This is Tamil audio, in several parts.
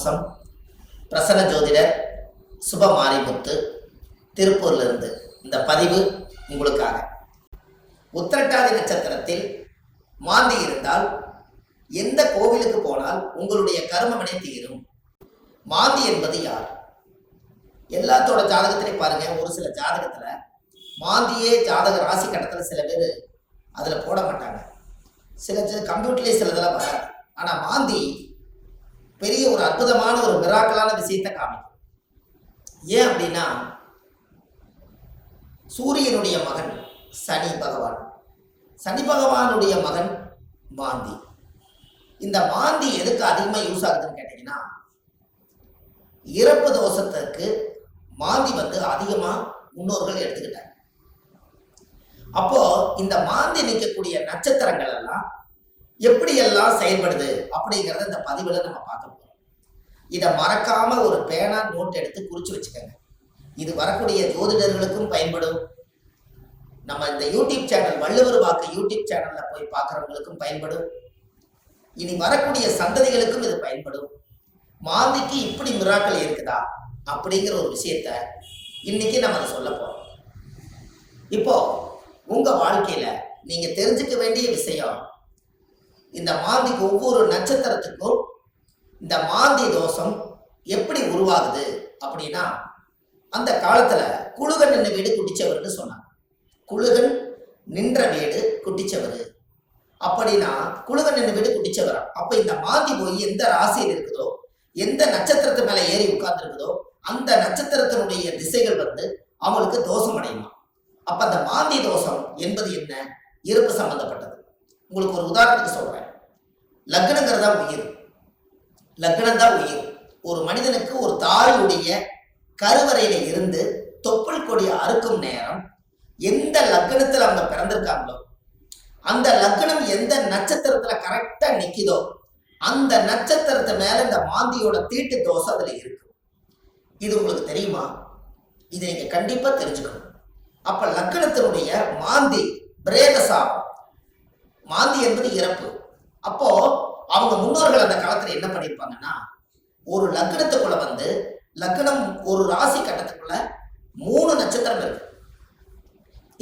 வம்சம், பிரசன்ன ஜோதிடர் சுபமாரிமுத்து, திருப்பூர்லேருந்து இந்த பதிவு உங்களுக்காக. உத்திரட்டாதி நட்சத்திரத்தில் மாந்தி இருந்தால் எந்த கோவிலுக்கு போனால் உங்களுடைய கர்மவினை தீரும்? மாந்தி என்பது யார்? எல்லாத்தோட ஜாதகத்திலையும் பாருங்க, ஒரு சில ஜாதகத்துல மாந்தியே ஜாதக ராசி கட்டத்தில் சில பேர் அதில் போட மாட்டாங்க. சில கம்ப்யூட்டர்லேயே சிலதெல்லாம் வராது. ஆனால் மாந்தி பெரிய ஒரு அற்புதமான ஒரு மிராக்கலான விஷயத்தை காமிக்கும். ஏன் அப்படின்னா, சூரியனுடைய மகன் சனி பகவான், சனி பகவானுடைய மகன் மாந்தி. இந்த மாந்தி எதுக்கு அதிகமாக யூஸ் ஆகுதுன்னு கேட்டீங்கன்னா, இறப்பு தோஷத்துக்கு மாந்தி அதிகமாக முன்னோர்கள் எடுத்துக்கிட்டாங்க. அப்போ இந்த மாந்தி நிற்கக்கூடிய நட்சத்திரங்கள் எல்லாம் எப்படியெல்லாம் செயல்படுது அப்படிங்கிறத இந்த பதிவில் நம்ம பார்க்க போறோம். இதை மறக்காம ஒரு பேனா நோட் எடுத்து குறிச்சு வச்சுக்கோங்க. இது வரக்கூடிய ஜோதிடர்களுக்கும் பயன்படும். நம்ம இந்த யூடியூப் சேனல் வள்ளுவர் வாக்கு யூடியூப் சேனல்ல போய் பார்க்குறவங்களுக்கும் பயன்படும். இனி வரக்கூடிய சந்ததிகளுக்கும் இது பயன்படும். மாந்திக்கு இப்படி மிராக்கள் இருக்குதா அப்படிங்கிற ஒரு விஷயத்த இன்னைக்கு நம்ம அதை சொல்ல போறோம். இப்போ உங்க வாழ்க்கையில நீங்க தெரிஞ்சுக்க வேண்டிய விஷயம், இந்த மாந்திக்கு ஒவ்வொரு நட்சத்திரத்துக்கும் இந்த மாந்தி தோஷம் எப்படி உருவாகுது அப்படின்னா, அந்த காலத்துல குழுகன் நின்ற வீடு குட்டிச்சவர்னு சொன்னாங்க. குழுகன் நின்ற வீடு குட்டிச்சவர் அப்படின்னா குழுகன் நின்ற வீடு குட்டிச்சவரா. அப்ப இந்த மாந்தி போய் எந்த ராசியில் இருக்குதோ, எந்த நட்சத்திரத்து மேல ஏறி உட்கார்ந்து இருக்குதோ, அந்த நட்சத்திரத்தினுடைய திசைகள் அவங்களுக்கு தோஷம் அடையுமா. அப்ப அந்த மாந்தி தோஷம் என்பது என்ன? இறப்பு சம்பந்தப்பட்டது. உங்களுக்கு ஒரு உதாரணத்துக்கு சொல்றேன். லக்னங்கிறதா உயிர், லக்னம் தான் உயிர். ஒரு மனிதனுக்கு ஒரு தாயுடைய கருவறையில இருந்து தொப்புள் கொடி அறுக்கும் நேரம் எந்த லக்னத்துல அவங்க பிறந்திருக்காங்களோ, அந்த லக்னம் எந்த நட்சத்திரத்துல கரெக்டா நிக்குதோ, அந்த நட்சத்திரத்து மேல இந்த மாந்தியோட தீட்டு தோஷம் அதுல இருக்கு. இது உங்களுக்கு தெரியுமா? இதை நீங்க கண்டிப்பா தெரிஞ்சுக்கணும். அப்ப லக்னத்தினுடைய மாந்தி பிரேத சாபம். மாந்தி என்பது இறப்பு. அப்போ அவங்க முன்னோர்கள் அந்த காலத்துல என்ன பண்ணிருப்பாங்கன்னா, ஒரு லக்னத்துக்குள்ள லக்னம் ஒரு ராசி கட்டத்துக்குள்ள 3 நட்சத்திரம் இருக்கு.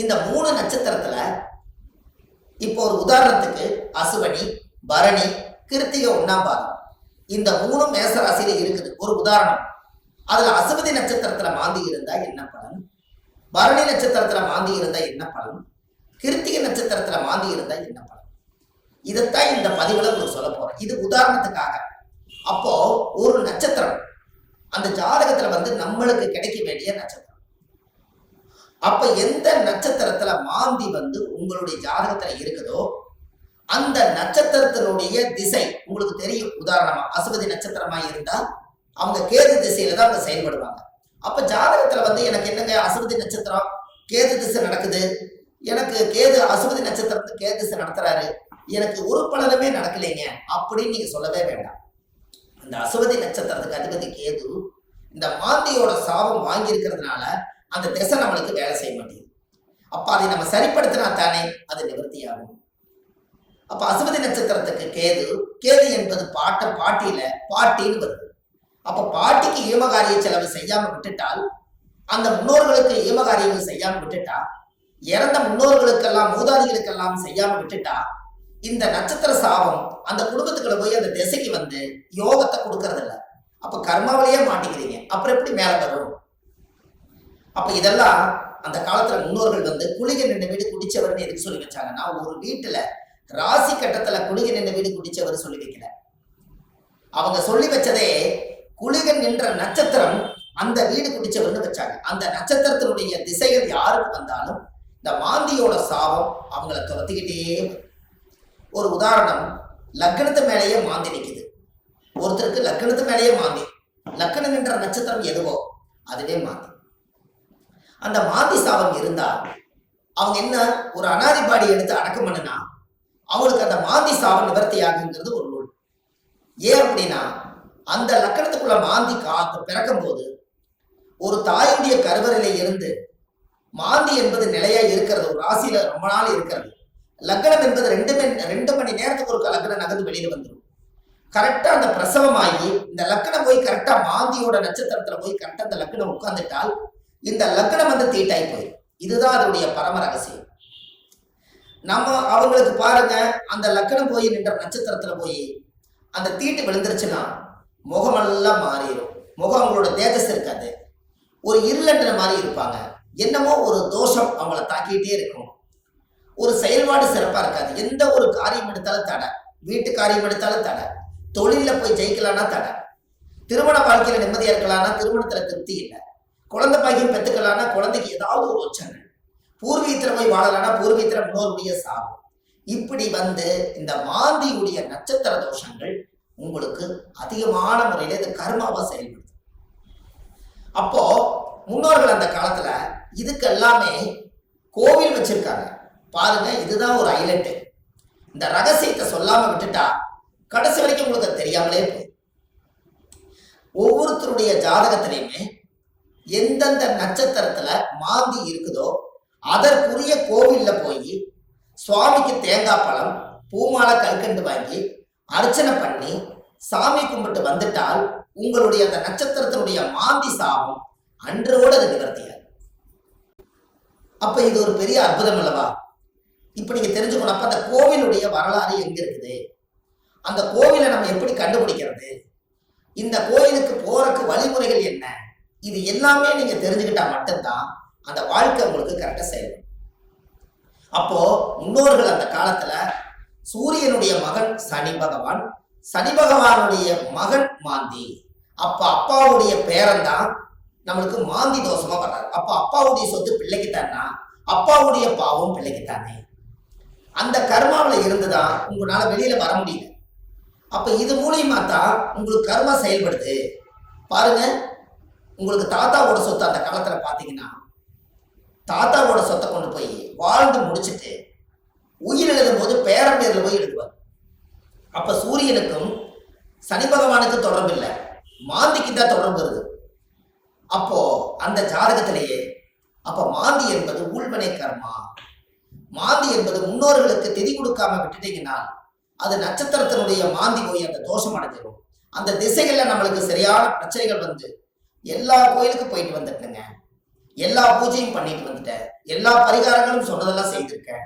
இந்த 3 நட்சத்திரத்துல இப்போ ஒரு உதாரணத்துக்கு அசுவனி, பரணி, கிருத்திகை 1ஆம் பாதம், இந்த 3 மேச ராசியில இருக்குது. ஒரு உதாரணம். அதுல அசுவதி நட்சத்திரத்துல மாந்தி இருந்தா என்ன பலன், பரணி நட்சத்திரத்துல மாந்தி இருந்தா என்ன பலன், கிருத்திகை நட்சத்திரத்துல மாந்தி இருந்தா என்ன பலன், இதைத்தான் இந்த பதிவுல உங்களுக்கு சொல்ல போறேன். இது உதாரணத்துக்காக. அப்போ ஒரு நட்சத்திரம் அந்த ஜாதகத்துல நம்மளுக்கு கிடைக்க வேண்டிய நட்சத்திரம். அப்ப எந்த நட்சத்திரத்துல மாந்தி உங்களுடைய ஜாதகத்துல இருக்குதோ, அந்த நட்சத்திரத்தினுடைய திசை உங்களுக்கு தெரியும். உதாரணமா அசுவதி நட்சத்திரமா இருந்தா அவங்க கேது திசையில தான் அவங்க செயல்படுவாங்க. அப்ப ஜாதகத்துல எனக்கு என்னங்க அசுவதி நட்சத்திரம் கேது திசை நடக்குது, எனக்கு கேது அசுவதி நட்சத்திரத்துக்கு கேது திசை நடத்துறாரு, எனக்கு ஒரு பலனுமே நடக்கலைங்க அப்படின்னு நீங்க சொல்லவே வேண்டாம். அந்த அசுவதி நட்சத்திரத்துக்கு அதிபதி கேது இந்த மாந்தியோட சாபம் வாங்கி இருக்கிறதுனால அந்த திசை நம்மளுக்கு வேலை செய்ய மாட்டேங்குது. அப்ப அதை நம்ம சரிப்படுத்தினா தானே அது நிவர்த்தியாகும். அப்ப அசுவதி நட்சத்திரத்துக்கு கேது, கேது என்பது பாட்டியில பாட்டின்னு வருது. அப்ப பாட்டிக்கு ஈமகாரிய செலவு செய்யாம விட்டுட்டால், அந்த முன்னோர்களுக்கு ஈமகாரியங்கள் செய்யாம விட்டுட்டா, இறந்த முன்னோர்களுக்கெல்லாம் மூதாதிகளுக்கெல்லாம் செய்யாம விட்டுட்டா, இந்த நட்சத்திர சாபம் அந்த குடும்பத்துக்குள்ள போய் அந்த திசைக்கு யோகத்தை கொடுக்கறது இல்லை. அப்ப கர்மாவிலேயே மாட்டிக்கிறீங்க. அப்புறம் எப்படி மேல வரும்? அப்ப இதெல்லாம் அந்த காலத்துல முன்னோர்கள் குளிகை நின்ற வீடு குடிச்சவர்னு எதுக்கு சொல்லி வச்சாங்கன்னா, ஒரு வீட்டுல ராசி கட்டத்துல குளிகை நின்ற வீடு குடிச்சவர் சொல்லி வைக்கல. அவங்க சொல்லி வச்சதே குளிகன் நின்ற நட்சத்திரம் அந்த வீடு குடிச்சவர்னு வச்சாங்க. அந்த நட்சத்திரத்தினுடைய திசைகள் யாருக்கு வந்தாலும் இந்த மாந்தியோட சாபம் அவங்கள துரத்திக்கிட்டே. ஒரு உதாரணம், லக்னத்து மேலேயே மாந்தி நிற்குது. ஒருத்தருக்கு லக்னத்து மேலேயே மாந்தி, லக்னம் என்ற நட்சத்திரம் எதுவோ அதுவே மாந்தி. அந்த மாந்தி சாபம் இருந்தா அவங்க என்ன ஒரு அனாதிபாடி எடுத்து அடக்கம் பண்ணுனா அவங்களுக்கு அந்த மாந்தி சாபம் நிவர்த்தி ஆகுங்கிறது ஒரு நூல். ஏன் அப்படின்னா, அந்த லக்கணத்துக்குள்ள மாந்தி பிறக்கும் போது ஒரு தாயுடைய கருவறையில இருந்து மாந்தி என்பது நிலையா இருக்கிறது, ஒரு ராசியில ரொம்ப நாள் இருக்கிறது. லக்னம் என்பது 2 மணி நேரத்துக்கு ஒரு லக்னம் நகர்ந்து வெளியில வந்துடும். கரெக்டா அந்த பிரசவமாகி இந்த லக்னம் போய் கரெக்டா மாந்தியோட நட்சத்திரத்துல போய் கரெக்டா அந்த லக்னம் உட்கார்ந்துட்டால் இந்த லக்னம் வந்து தீட்டாய் போயிடும். இதுதான் அதனுடைய பரம ரகசியம். நம்ம அவங்களுக்கு பாருங்க, அந்த லக்னம் போய் நின்ற நட்சத்திரத்துல போய் அந்த தீட்டு விழுந்துருச்சுன்னா முகமெல்லாம் மாறிடும். முகம் அவங்களோட தேஜஸ் இருக்காது, ஒரு இருளன்ற மாதிரி இருப்பாங்க. என்னமோ ஒரு தோஷம் அவங்கள தாக்கிட்டே இருக்கும். ஒரு செயல்பாடு சிறப்பா இருக்காது. எந்த ஒரு காரியம் எடுத்தாலும் தடை, வீட்டு காரியம் எடுத்தாலும் தடை, தொழில போய் ஜெயிக்கலாம்னா தடை, திருமண வாழ்க்கையில நிம்மதியா இருக்கலாம்னா திருமணத்துல திருப்தி இல்லை, குழந்தை பாக்கியம் பெற்றுக்கலாம்னா குழந்தைக்கு ஏதாவது ஒரு உச்சங்கள், பூர்வீகத்துல போய் வாழலாம்னா பூர்வீகத்துல முன்னோருடைய சாபம். இப்படி வந்து இந்த மாந்தியுடைய நட்சத்திர தோஷங்கள் உங்களுக்கு அதிகமான முறையில இது கர்மாவா செயல்படுது. அப்போ முன்னோர்கள் அந்த காலத்துல இதுக்கு எல்லாமே கோவில் வச்சிருக்காங்க பாருங்க. இதுதான் ஒரு ஹைலைட். இந்த ரகசியத்தை சொல்லாம விட்டுட்டா கடைசி வரைக்கும் உங்களுக்கு தெரியாமலே போய் ஒவ்வொருத்தருடைய ஜாதகத்திலையுமே எந்தெந்த நட்சத்திரத்துல மாந்தி இருக்குதோ அதற்குரிய கோவில்ல போய் சுவாமிக்கு தேங்காய் பழம் பூமாலை கல்கண்டு வாங்கி அர்ச்சனை பண்ணி சாமி கும்பிட்டு வந்துட்டால் உங்களுடைய அந்த நட்சத்திரத்தினுடைய மாந்தி சாபம் அன்றோடு அது நிவர்த்தியாது. அப்ப இது ஒரு பெரிய அற்புதம் அல்லவா? இப்ப நீங்க தெரிஞ்சுக்கணும். அப்ப அந்த கோவிலுடைய வரலாறு எங்க இருக்குது, அந்த கோவிலை நம்ம எப்படி கண்டுபிடிக்கிறது, இந்த கோயிலுக்கு போறதுக்கு வழிமுறைகள் என்ன, இது எல்லாமே நீங்க தெரிஞ்சுக்கிட்டா மட்டும்தான் அந்த வாழ்க்கை உங்களுக்கு கரெக்டா செய்யணும். அப்போ முன்னோர்கள் அந்த காலத்துல சூரியனுடைய மகன் சனி பகவான், சனி பகவானுடைய மகன் மாந்தி. அப்ப அப்பாவுடைய பேரன் தான் நம்மளுக்கு மாந்தி தோஷமா வர்றாரு. அப்ப அப்பாவுடைய சொத்து பிள்ளைக்குத்தானா, அப்பாவுடைய பாவம் பிள்ளைக்குத்தானே. அந்த கர்மாவில இருந்துதான் உங்களால வெளியில வர முடியல. அப்ப இது மூலியமா தான் உங்களுக்கு கர்மா செயல்படுது. பாருங்க, உங்களுக்கு தாத்தாவோட சொத்து அந்த காலத்துல பாத்தீங்கன்னா தாத்தாவோட சொத்தை கொண்டு போய் வாழ்ந்து முடிச்சுட்டு உயிர் எழுதும் போது பேரன் பேர்ல போய் எழுதுவார். அப்ப சூரியனுக்கும் சனி பகவானுக்கு தொடர்பு இல்லை, மாந்திக்கு தான் தொடர்பு வருது. அப்போ அந்த ஜாதகத்திலேயே அப்ப மாந்தி என்பது உள்வினை கர்மா. மாந்தி என்பது முன்னோர்களுக்கு திதி கொடுக்காம விட்டுட்டீங்கன்னா அது நட்சத்திரத்தினுடைய மாந்தி போய் அந்த தோஷம் அடைஞ்சிடும். அந்த திசைகள்ல நம்மளுக்கு சரியான பிரச்சனைகள் வந்து எல்லா கோயிலுக்கும் போயிட்டு வந்துட்டுங்க, எல்லா பூஜையும் பண்ணிட்டு வந்துட்டேன், எல்லா பரிகாரங்களும் சொன்னதெல்லாம் செய்திருக்கேன்.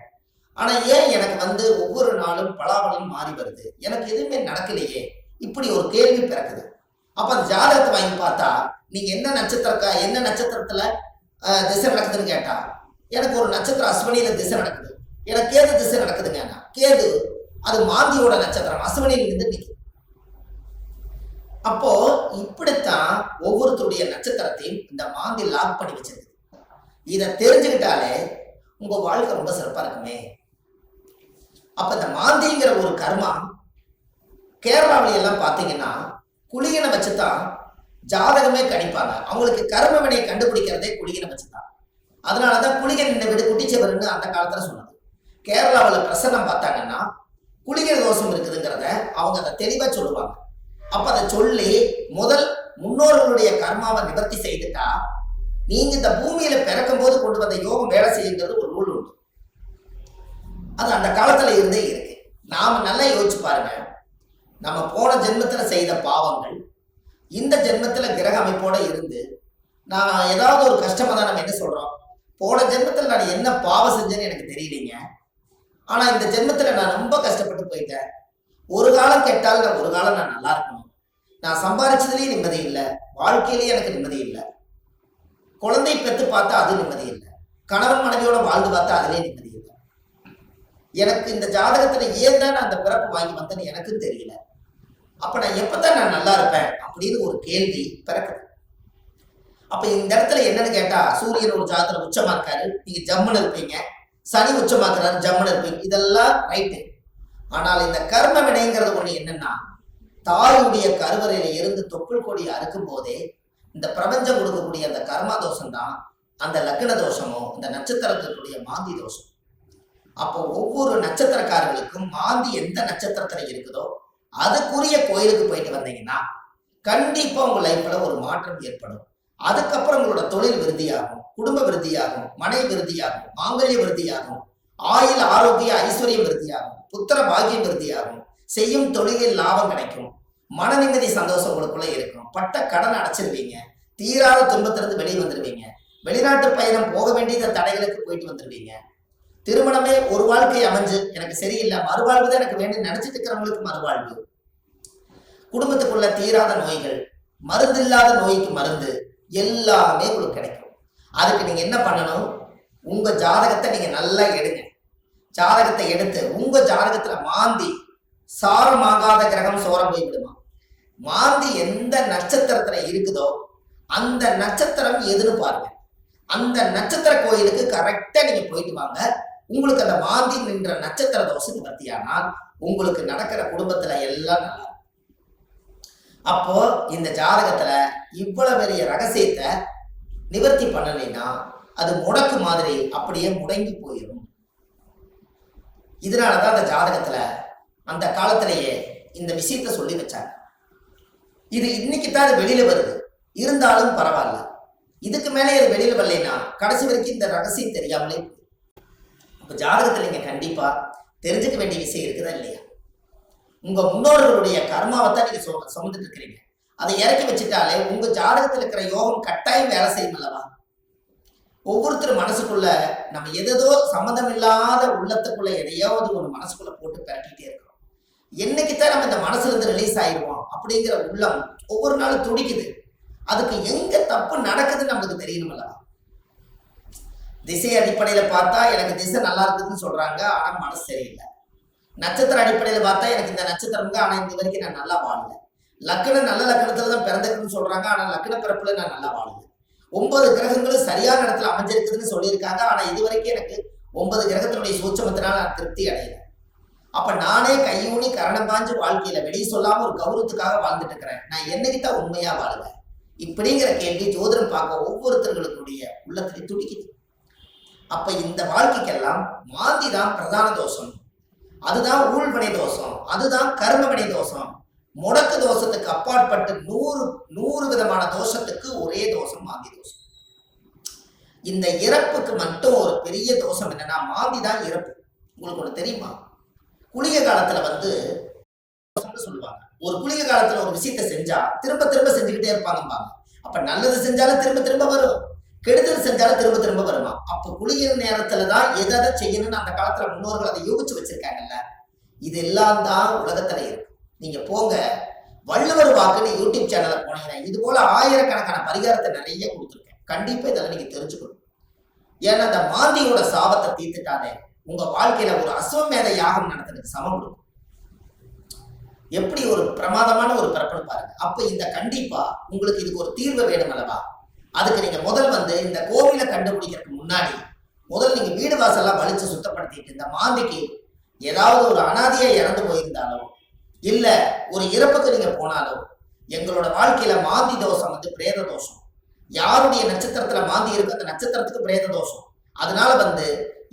ஆனா ஏன் எனக்கு வந்து ஒவ்வொரு நாளும் பலாபலம் மாறி வருது, எனக்கு எதுவுமே நடக்கலையே, இப்படி ஒரு கேள்வி பிறக்குது. அப்ப அந்த ஜாதகத்தை வாங்கி பார்த்தா நீங்க என்ன நட்சத்திரத்துல திசை நடக்குதுன்னு கேட்டா எனக்கு ஒரு நட்சத்திரம் அஸ்வினியில திசை நடக்குது, எனக்கு கேது திசை நடக்குதுங்க. கேது அது மாந்தியோட நட்சத்திரம், அஸ்வினியில இருந்து நிற்குது. அப்போ இப்படித்தான் ஒவ்வொருத்தருடைய நட்சத்திரத்தையும் இந்த மாந்தி லாக் பண்ணி வச்சிருக்கு. இதை தெரிஞ்சுக்கிட்டாலே உங்க வாழ்க்கை ரொம்ப சிறப்பா இருக்குமே. அப்ப இந்த மாந்திங்கிற ஒரு கர்மா கேரளாவில எல்லாம் பாத்தீங்கன்னா குளிகனை வச்சுதான் ஜாதகமே கணிப்பாங்க. அவங்களுக்கு கர்ம வினையை கண்டுபிடிக்கிறதே குளிகனை வச்சுதான். அதனாலதான் குளிகன் இந்த வீடு குட்டிச்சவர்னு அந்த காலத்துல சொன்னது. கேரளாவில் பிரசன்னம் பார்த்தாங்கன்னா குளிகை தோஷம் இருக்குதுங்கிறத அவங்க அதை தெளிவா சொல்லுவாங்க. அப்ப அதை சொல்லி முதல் முன்னோர்களுடைய கர்மாவை நிவர்த்தி செய்துட்டா நீங்க இந்த பூமியில பிறக்கும் போது கொண்டு வந்த யோகம் வேலை செய்யுங்கிறது ஒரு ரூல் உண்டு. அது அந்த காலத்துல இருந்தே இருக்கு. நாம நல்லா யோசிச்சு பாருங்க, நம்ம போன ஜென்மத்துல செய்த பாவங்கள் இந்த ஜென்மத்துல கிரக அமைப்போட இருந்து நான் ஏதாவது ஒரு கஷ்டமா தான் நம்ம என்ன சொல்றோம், போன ஜென்மத்துல நான் என்ன பாவம் செஞ்சேன்னு எனக்கு தெரியலீங்க, ஆனா இந்த ஜென்மத்துல நான் ரொம்ப கஷ்டப்பட்டு போயிட்டேன், ஒரு காலம் கெட்டால் ஒரு காலம் நான் நல்லா இருக்கணும், நான் சம்பாதிச்சதுலயும் நிம்மதி இல்லை, வாழ்க்கையிலேயே எனக்கு நிம்மதி இல்லை, குழந்தை பெற்று பார்த்தா அது நிம்மதி இல்லை, கணவன் மனைவியோட வாழ்ந்து பார்த்தா அதுலயே நிம்மதி இல்லை, எனக்கு இந்த ஜாதகத்துல ஏன் தான் நான் அந்த பிறப்பு வாங்கி வந்தேன்னு எனக்கும் தெரியல, அப்ப நான் எப்பதான் நான் நல்லா இருப்பேன் அப்படின்னு ஒரு கேள்வி பிறக்குது. அப்ப இந்த இடத்துல என்னன்னு கேட்டா சூரியன் ஒரு ஜாதகத்துல உச்சமா இருக்காரு, நீங்க ஜம்முன்னு இருப்பீங்க, சனி உச்சமாக்குறாரு ஜம்முன்னு இருப்பீங்க, இதெல்லாம் ரைட்டு. ஆனால் இந்த கர்ம வினைங்கிறது ஒண்ணு என்னன்னா தாயுடைய கருவறையில இருந்து தொப்புள் கொடி அறுக்கும் போதே இந்த பிரபஞ்சம் கொடுக்கக்கூடிய அந்த கர்மா தோஷம் தான் அந்த லக்ன தோஷமோ இந்த நட்சத்திரத்தினுடைய மாந்தி தோஷம். அப்போ ஒவ்வொரு நட்சத்திரக்காரர்களுக்கும் மாந்தி எந்த நட்சத்திரத்துல இருக்குதோ அதுக்குரிய கோயிலுக்கு போயிட்டு வந்தீங்கன்னா கண்டிப்பா உங்க லைஃப்ல ஒரு மாற்றம் ஏற்படும். அதுக்கப்புறம் உங்களோட தொழில் விருத்தியாகும், குடும்ப விருத்தியாகும், மனை விருத்தியாகும், மாங்கல்ய விருத்தியாகும், ஆயுள் ஆரோக்கிய ஐஸ்வர்யம் விருத்தியாகும், புத்திர பாக்கியம் விருத்தியாகும், செய்யும் தொழிலில் லாபம் கிடைக்கும், மன நிம்மதி சந்தோஷம் உங்களுக்குள்ள இருக்கும். பட்ட கடன் அடைச்சிருவீங்க. தீராத துன்பத்திலிருந்து வெளியே வந்துருவீங்க. வெளிநாட்டு பயணம் போக வேண்டிய தடைகளுக்கு போயிட்டு வந்துருவீங்க. திருமணமே ஒரு வாழ்க்கை அமைஞ்சு எனக்கு சரியில்லை, மறுவாழ்வு தான் எனக்கு வேண்டி நினைச்சிட்டு இருக்கிறவங்களுக்கு மறுவாழ்வு. குடும்பத்துக்குள்ள தீராத நோய்கள், மருந்து இல்லாத நோய்க்கு மருந்து, எல்லாமே உங்களுக்கு கிடைக்கும். அதுக்கு நீங்க என்ன பண்ணணும்? உங்க ஜாதகத்தை நீங்க நல்லா எடுங்க. ஜாதகத்தை எடுத்து உங்க ஜாதகத்துல மாந்தி சாரமாகாத கிரகம் சோரம் போய் விடுமா. மாந்தி எந்த நட்சத்திரத்துல இருக்குதோ அந்த நட்சத்திரம் எதுன்னு பாருங்க. அந்த நட்சத்திர கோயிலுக்கு கரெக்டா நீங்க போயிட்டு வாங்க. உங்களுக்கு அந்த மாந்தி நின்ற நட்சத்திர தோஷம் நிவர்த்தியானால் உங்களுக்கு நடக்கிற குடும்பத்துல எல்லாம் நல்லா. அப்போ இந்த ஜாதகத்துல இவ்வளவு பெரிய ரகசியத்தை நிவர்த்தி பண்ணலைன்னா அது முடக்கு மாதிரி அப்படியே முடங்கி போயிடும். இதனாலதான் அந்த ஜாதகத்துல அந்த காலத்திலேயே இந்த விஷயத்த சொல்லி வச்சாங்க. இது இன்னைக்கு தான் அது வெளியில வருது, இருந்தாலும் பரவாயில்ல. இதுக்கு மேலே அது வெளியில வரலைன்னா கடைசி வரைக்கும் இந்த ரகசியம் தெரியாமலே. இப்ப ஜாதகத்துல நீங்க கண்டிப்பா தெரிஞ்சுக்க வேண்டிய விஷயம் இருக்குதா இல்லையா? உங்க முன்னோர்களுடைய கர்மாவை தான் நீங்க சுமந்துட்டு இருக்கிறீங்க. அதை இறக்கி வச்சுட்டாலே உங்க ஜாதகத்தில் இருக்கிற யோகம் கட்டாயம் வேலை செய்யும் அல்லவா? ஒவ்வொருத்தரும் மனசுக்குள்ள நம்ம எதோ சம்மந்தம் இல்லாத உள்ளத்துக்குள்ள எதையாவது ஒரு மனசுக்குள்ள போட்டு பெரட்டிட்டே இருக்கிறோம். என்னைக்குத்தான் நம்ம இந்த மனசுல இருந்து ரிலீஸ் ஆயிடுவோம் அப்படிங்கிற உள்ளம் ஒவ்வொரு நாளும் துடிக்குது. அதுக்கு எங்க தப்பு நடக்குதுன்னு நமக்கு தெரியணும் அல்லவா? திசை அடிப்படையில பார்த்தா எனக்கு திசை நல்லா இருக்குதுன்னு சொல்றாங்க, ஆனா மனசு சரியில்லை. நட்சத்திர அடிப்படையில பார்த்தா எனக்கு இந்த நட்சத்திரம்ங்க, ஆனா இந்த வரைக்கும் நான் நல்லா வாழல. லக்னம் நல்ல லக்னத்துல தான் பிறந்திருக்குன்னு சொல்றாங்க, ஆனா லக்ன பிறப்புல நான் நல்லா வாழல. 9 கிரகங்களும் சரியான இடத்துல அமைஞ்சிருக்குதுன்னு சொல்லியிருக்காங்க, ஆனா இது வரைக்கும் எனக்கு 9 கிரகத்தினுடைய சூட்சமத்தினால நான் திருப்தி அடையல. அப்ப நானே கையூனி கரணம் பாஞ்சு வாழ்க்கையில வெளியே சொல்லாம ஒரு கௌரவத்துக்காக வாழ்ந்துட்டு இருக்கிறேன். நான் என்னைக்குத்தான் உண்மையா வாழுவேன்? இப்படிங்கிற கேள்வி ஜோதிடம் பார்க்க ஒவ்வொருத்தர்களுடைய உள்ளத்திலே துடிக்குது. அப்ப இந்த வாழ்க்கைக்கெல்லாம் மாந்தி தான் பிரதான தோஷம். அதுதான் ஊழ்வினை தோஷம், அதுதான் கர்மவினை தோஷம். முடக்கு தோஷத்துக்கு அப்பாற்பட்டு 100 விதமான தோஷத்துக்கு ஒரே தோஷம் மாந்தி தோஷம். இந்த இறப்புக்கு மட்டும் ஒரு பெரிய தோஷம் என்னன்னா மாந்தி தான் இறப்பு. உங்களுக்கு ஒண்ணு தெரியுமா? குளிகை காலத்துல சொல்லுவாங்க, ஒரு குளிகை காலத்துல ஒரு விஷயத்த செஞ்சா திரும்ப திரும்ப செஞ்சுக்கிட்டே இருப்பாங்கம்பாங்க. அப்ப நல்லது செஞ்சாலும் திரும்ப திரும்ப வரும், கெடுதல் செஞ்சாலும் திரும்ப திரும்ப வருமா? அப்ப குளிகை நேரத்துலதான் எதை செய்யணும்னு அந்த காலத்துல முன்னோர்கள் அதை யோகிச்சு வச்சிருக்காங்கல்ல. இது எல்லாம் தான் உலகத்துல இருக்கு. நீங்க போங்க, வள்ளுவர் வாக்குன்னு யூடியூப் சேனல்ல போனீங்கன்னா இது போல ஆயிரக்கணக்கான பரிகாரத்தை நிறைய கொடுத்துருக்கேன். கண்டிப்பா இதெல்லாம் நீங்க தெரிஞ்சுக்கணும். ஏன்னா அந்த மாந்தியோட சாபத்தை தீர்த்துட்டாலே உங்க வாழ்க்கையில ஒரு அஸ்வமேத யாகம் நடத்துறதுக்கு சமம் கொடுக்கும். எப்படி ஒரு பிரமாதமான ஒரு பிறப்புன்னு பாருங்க. அப்ப இந்த கண்டிப்பா உங்களுக்கு இதுக்கு ஒரு தீர்வு வேணும் அல்லவா? அதுக்கு நீங்க முதல் இந்த கோவிலை கண்டுபிடிக்கிறதுக்கு முன்னாடி முதல் நீங்க வீடு வாசல்லாம் வலிச்சு சுத்தப்படுத்திட்டு, இந்த மாந்திக்கு ஏதாவது ஒரு அனாதையா இறந்து போயிருந்தாலோ இல்ல ஒரு இறப்புக்கு நீங்க போனாலோ, எங்களோட வாழ்க்கையில மாந்தி தோஷம் பிரேத தோஷம். யாருடைய நட்சத்திரத்துல மாந்தி இருக்கு அந்த நட்சத்திரத்துக்கு பிரேத தோஷம். அதனால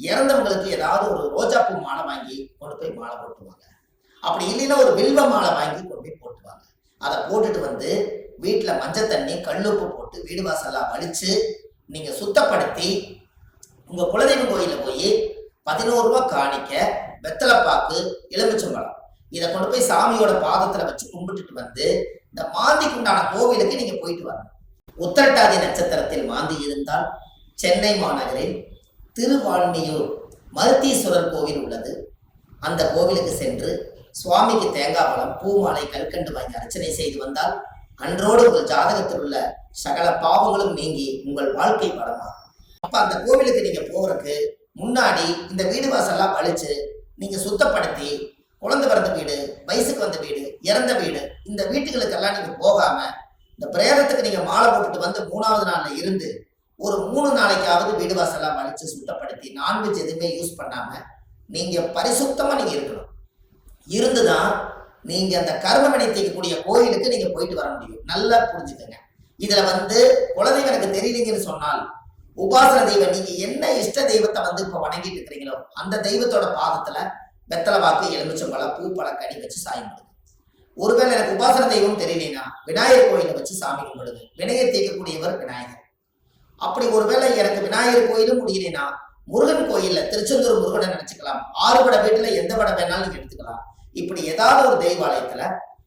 இறந்தவங்களுக்கு ஏதாவது ஒரு ரோஜா பூ மாலை வாங்கி கொண்டு போய் மாலை போட்டுவாங்க. அப்படி இல்லைன்னா ஒரு வில்வ மாலை வாங்கி கொண்டு போய் போட்டுவாங்க. அதை போட்டுட்டு வீட்டுல மஞ்சள் தண்ணி கல்லுப்பு போட்டு வீடு வாசல்லாம் வலிச்சு நீங்க சுத்தப்படுத்தி உங்க குலதெய்வம் கோயில போய் 11 ரூபாய் காணிக்க, வெத்தலைப்பாக்கு, எலுமிச்சம்பழம் இதை கொண்டு போய் சாமியோட பாதத்துல வச்சு கும்பிட்டுட்டு இந்த மாந்திக்கு உண்டான கோவிலுக்கு நீங்க போயிட்டு வரணும். உத்திரட்டாதி நட்சத்திரத்தில் மாந்தி இருந்தால் சென்னை மாநகரில் திருவான்மியூர் மருத்தீஸ்வரர் கோவில் உள்ளது. அந்த கோவிலுக்கு சென்று சுவாமிக்கு தேங்காய் பழம், பூமாலை, கற்கண்டு வாங்கி அர்ச்சனை செய்து வந்தால் அன்றோடு உங்கள் ஜாதகத்தில் உள்ள சகல பாவங்களும் நீங்கி உங்கள் வாழ்க்கை பலமாகும். அப்ப அந்த கோவிலுக்கு நீங்க போறதுக்கு முன்னாடி இந்த வீடு வாசல்லாம் வலிச்சு நீங்க சுத்தப்படுத்தி, குழந்தை பிறந்த வீடு, வயசுக்கு வந்த வீடு, இறந்த வீடு, இந்த வீட்டுகளுக்கெல்லாம் நீங்க போகாம இந்த பிரேதத்துக்கு நீங்க மாலை போட்டுட்டு 3வது நாள்ல இருந்து ஒரு 3 நாளைக்காவது வீடு வாசல்லாம் வலிச்சு சுத்தப்படுத்தி நான்வெஜ் எதுவுமே யூஸ் பண்ணாம நீங்க பரிசுத்தமா நீங்க இருக்கணும். இருந்துதான் நீங்க அந்த கர்மவினை தீர்க்கக்கூடிய கோயிலுக்கு நீங்க போயிட்டு வர முடியும். நல்லா புரிஞ்சுக்கங்க. இதுல குலதெய்வம் எனக்கு தெரியலீங்கன்னு சொன்னால் உபாசன தெய்வம், நீங்க என்ன இஷ்ட தெய்வத்தை இப்ப வணங்கிட்டு இருக்கிறீங்களோ அந்த தெய்வத்தோட பாதத்துல வெத்தலை வாக்கு, எலுமிச்சம்பழம், பூ, பழம், கனி வச்சு சாமி கும்பிடுங்க. ஒருவேளை எனக்கு உபாசன தெய்வம் தெரியலனா விநாயகர் கோயிலை வச்சு சாமி கும்பிடுங்க. வினையை தீர்க்கக்கூடியவர் விநாயகர். அப்படி ஒருவேளை எனக்கு விநாயகர் கோயிலும் முடியலனா முருகன் கோயில்ல திருச்செந்தூர் முருகனை நினைச்சுக்கலாம். 6 வடை வீட்டுல எந்த வடை வேணாலும் நீங்க எடுத்துக்கலாம். இப்படி ஏதாவது ஒரு தெய்வாலயத்துல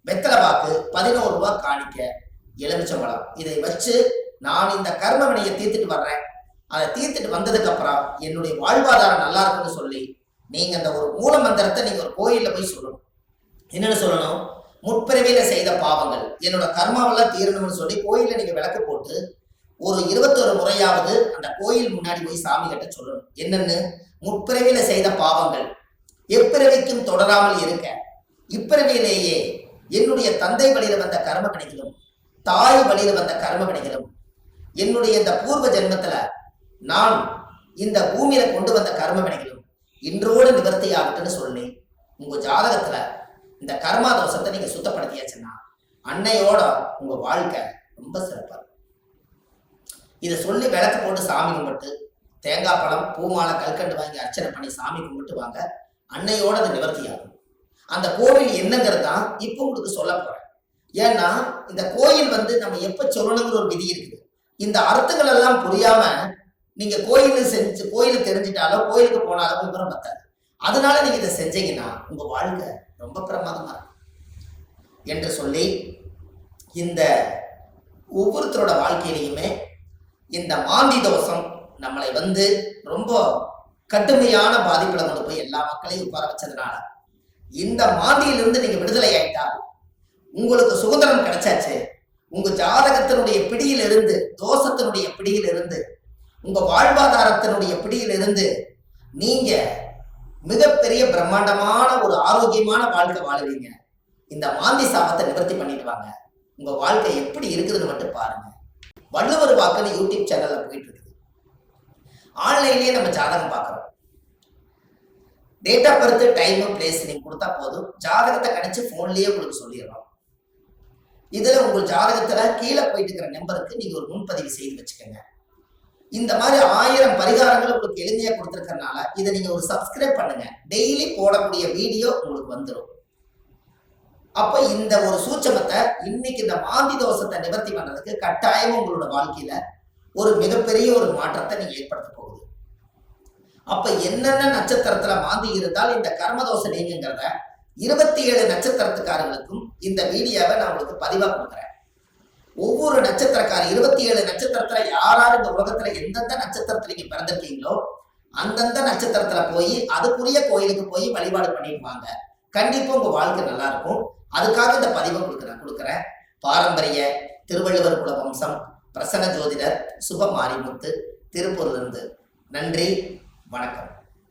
வெத்தலை பாக்கு, 11 ரூபாய் காணிக்க, எலுமிச்சம்பழம். இதை வச்சு நான் இந்த கர்ம வினையை தீர்த்துட்டு வர்றேன். அதை தீர்த்துட்டு வந்ததுக்கு அப்புறம் என்னுடைய வாழ்வாதாரம் நல்லா இருக்குன்னு சொல்லி நீங்க அந்த ஒரு மூல மந்திரத்தை நீங்க ஒரு கோயில்ல போய் சொல்லணும். என்னன்னு சொல்லணும்? முற்பிறவியில செய்த பாவங்கள் என்னோட கர்மாவெல்லாம் தீரணும்னு சொல்லி கோயில்ல நீங்க விளக்கு போட்டு ஒரு 21 முறையாவது அந்த கோயில் முன்னாடி போய் சாமி கிட்ட சொல்லணும். என்னன்னு? முற்பிறவியில செய்த பாவங்கள் எப்பிறவிக்கும் தொடராமல் இருக்க, இப்பிறவியிலேயே என்னுடைய தந்தை வழியில வந்த கர்ம வினைகளும் தாய் வழியில வந்த கர்ம வினைகளும் என்னுடைய இந்த பூர்வ ஜென்மத்துல நான் இந்த பூமியில கொண்டு வந்த கர்ம வினைகளும் இன்றோடு நிவர்த்தி ஆகட்டுன்னு சொல்லி உங்க ஜாதகத்துல இந்த கர்மா தோஷத்தை நீங்க சுத்தப்படுத்தியாச்சுன்னா அன்னையோட உங்க வாழ்க்கை ரொம்ப சிறப்பா இருக்கும். இதை சொல்லி விளக்கு போட்டு சாமி கும்பிட்டு தேங்காய் பழம், பூமாலை, கல்கண்டு வாங்கி அர்ச்சனை பண்ணி சாமி கும்பிட்டு வாங்க. அன்னையோட அது நிவர்த்தி ஆகும். அந்த கோவில் என்னங்கிறது தான் இப்போ உங்களுக்கு சொல்ல போறேன். ஏன்னா இந்த கோயில் நம்ம எப்ப சொல்லணுங்கிற ஒரு விதி இருக்குது. இந்த அர்த்தங்கள் எல்லாம் புரியாம நீங்க கோயிலுக்கு தெரிஞ்சிட்டாலோ கோயிலுக்கு போனாலும் விவரம் பத்தாது. அதனால நீங்க இதை செஞ்சீங்கன்னா உங்க வாழ்க்கை ரொம்ப பிரமாதமா இருக்கும் என்று சொல்லி இந்த ஒவ்வொருத்தரோட வாழ்க்கையிலையுமே இந்த மாந்தி தோஷம் நம்மளை ரொம்ப கடுமையான பாதிப்புல கொண்டு போய் எல்லா மக்களையும் உட்கார வச்சதுனால இந்த மாந்தியிலிருந்து நீங்க விடுதலை ஆயிட்டால் உங்களுக்கு சுதந்திரம் கிடைச்சாச்சு. உங்க ஜாதகத்தினுடைய பிடியிலிருந்து, தோஷத்தினுடைய பிடியிலிருந்து, உங்க வாழ்வாதாரத்தினுடைய பிடியிலிருந்து நீங்க மிகப்பெரிய பிரம்மாண்டமான ஒரு ஆரோக்கியமான வாழ்க்கை வாழுவீங்க. இந்த மாந்தி சாபத்தை நிவர்த்தி பண்ணிட்டு வாங்க. உங்க வாழ்க்கை எப்படி இருக்குதுன்னு மட்டும் பாருங்க. வள்ளுவர் வாக்குன்னு யூடியூப் சேனல்ல போயிட்டு இருக்குது. ஆன்லைன்லயே நம்ம ஜாதகம் பார்க்கறோம். Date of birth, time, place நீங்க கொடுத்தா போதும், ஜாதகத்தை கணிச்சு போன்லயே உங்களுக்கு சொல்லிடுறோம். இதுல உங்க ஜாதகத்துல கீழே போயிட்டு இருக்கிற நம்பருக்கு நீங்க ஒரு முன்பதிவு செய்து வச்சுக்கோங்க. இந்த மாதிரி 1000 பரிகாரங்கள் உங்களுக்கு எளிமையா கொடுத்துருக்கறனால இதை நீங்க ஒரு சப்ஸ்கிரைப் பண்ணுங்க. டெய்லி போடக்கூடிய வீடியோ உங்களுக்கு வந்துடும். அப்ப இந்த ஒரு சூட்சமத்தை இன்னைக்கு இந்த மாந்தி தோஷத்தை நிவர்த்தி பண்றதுக்கு கட்டாயம் உங்களோட வாழ்க்கையில ஒரு மிகப்பெரிய ஒரு மாற்றத்தை நீங்க ஏற்படுத்த போகுது. அப்ப என்னென்ன நட்சத்திரத்துல மாந்தி இருந்தால் இந்த கர்மதோஷம் நீங்கிறத 27 நட்சத்திரத்துக்காரர்களுக்கும் இந்த வீடியோவை நான் உங்களுக்கு பதிவா கொடுக்குறேன். ஒவ்வொரு நட்சத்திரக்கார 27 நட்சத்திரத்துல யாராரு இந்த உலகத்துல எந்தெந்த நட்சத்திரத்துல நீங்க பிறந்திருக்கீங்களோ அந்தந்த நட்சத்திரத்துல போய் அதுக்குரிய கோயிலுக்கு போய் வழிபாடு பண்ணிருப்பாங்க. கண்டிப்பா உங்க வாழ்க்கை நல்லா இருக்கும். அதுக்காக இந்த பதிவை கொடுக்குறேன். பாரம்பரிய திருவள்ளுவர் குல வம்சம், பிரசன்ன ஜோதிடர் சுப மாரிமுத்து, திருப்பூர்ல இருந்து. நன்றி, வணக்கம்.